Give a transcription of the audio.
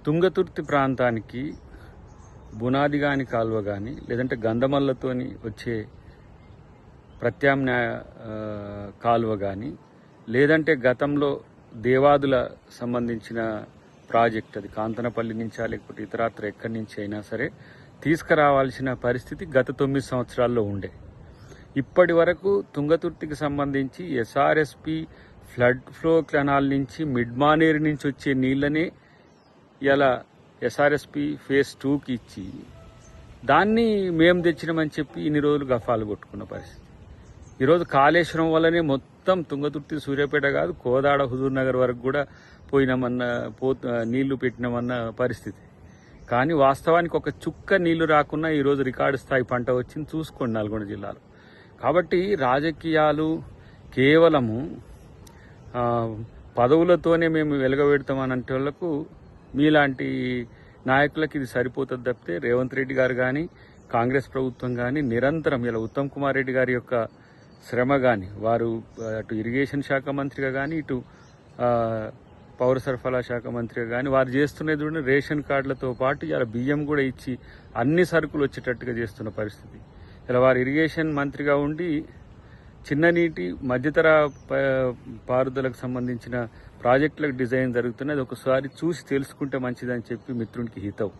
తుంగతుర్తి ప్రాంతానికి బునాది గాని కాలువ కానీ లేదంటే గంధమల్లతోని వచ్చే ప్రత్యామ్నాయ కాలువ కానీ లేదంటే గతంలో దేవాదుల సంబంధించిన ప్రాజెక్ట్ అది కాంతనపల్లి నుంచా లేకపోతే ఇతరత్ర ఎక్కడి నుంచి అయినా సరే తీసుకురావాల్సిన పరిస్థితి గత 9 సంవత్సరాల్లో ఉండే. ఇప్పటి వరకు తుంగతుర్తికి సంబంధించి ఎస్ఆర్ఎస్పి ఫ్లడ్ ఫ్లో కెనాల్ నుంచి మిడ్ మానేరు నుంచి వచ్చే నీళ్ళనే ఇలా ఎస్ఆర్ఎస్పి ఫేజ్ 2కి ఇచ్చి దాన్ని మేము తెచ్చినామని చెప్పి ఇన్ని రోజులు గఫాలు కొట్టుకున్న పరిస్థితి. ఈరోజు కాళేశ్వరం వల్లనే మొత్తం తుంగతుర్తి సూర్యాపేట కాదు కోదాడ హుజూర్ నగర్ వరకు కూడా పోయినామన్న నీళ్లు పెట్టినామన్న పరిస్థితి. కానీ వాస్తవానికి ఒక చుక్క నీళ్లు రాకున్నా ఈరోజు రికార్డు స్థాయి పంట వచ్చింది చూసుకోండి నల్గొండ జిల్లాలో. కాబట్టి రాజకీయాలు కేవలము పదవులతోనే మేము వెలగబెడతామనంటే వాళ్ళకు మీలాంటి నాయకులకు ఇది సరిపోతుంది తప్పితే రేవంత్ రెడ్డి గారు కానీ కాంగ్రెస్ ప్రభుత్వం కానీ నిరంతరం ఇలా ఉత్తమ్ కుమార్ రెడ్డి గారి యొక్క శ్రమ కానీ వారు అటు ఇరిగేషన్ శాఖ మంత్రిగా కానీ ఇటు పౌర సరఫరా శాఖ మంత్రిగా కానీ వారు చేస్తున్నది కూడా రేషన్ కార్డులతో పాటు ఇలా బియ్యం కూడా ఇచ్చి అన్ని సరుకులు వచ్చేటట్టుగా చేస్తున్న పరిస్థితి. ఇలా వారు ఇరిగేషన్ మంత్రిగా ఉండి చిన్న నీటి మధ్యతర పారుదలకు సంబంధించిన ప్రాజెక్టులకు డిజైన్ జరుగుతున్నది ఒకసారి చూసి తెలుసుకుంటే మంచిదని చెప్పి మిత్రునికి హితవు.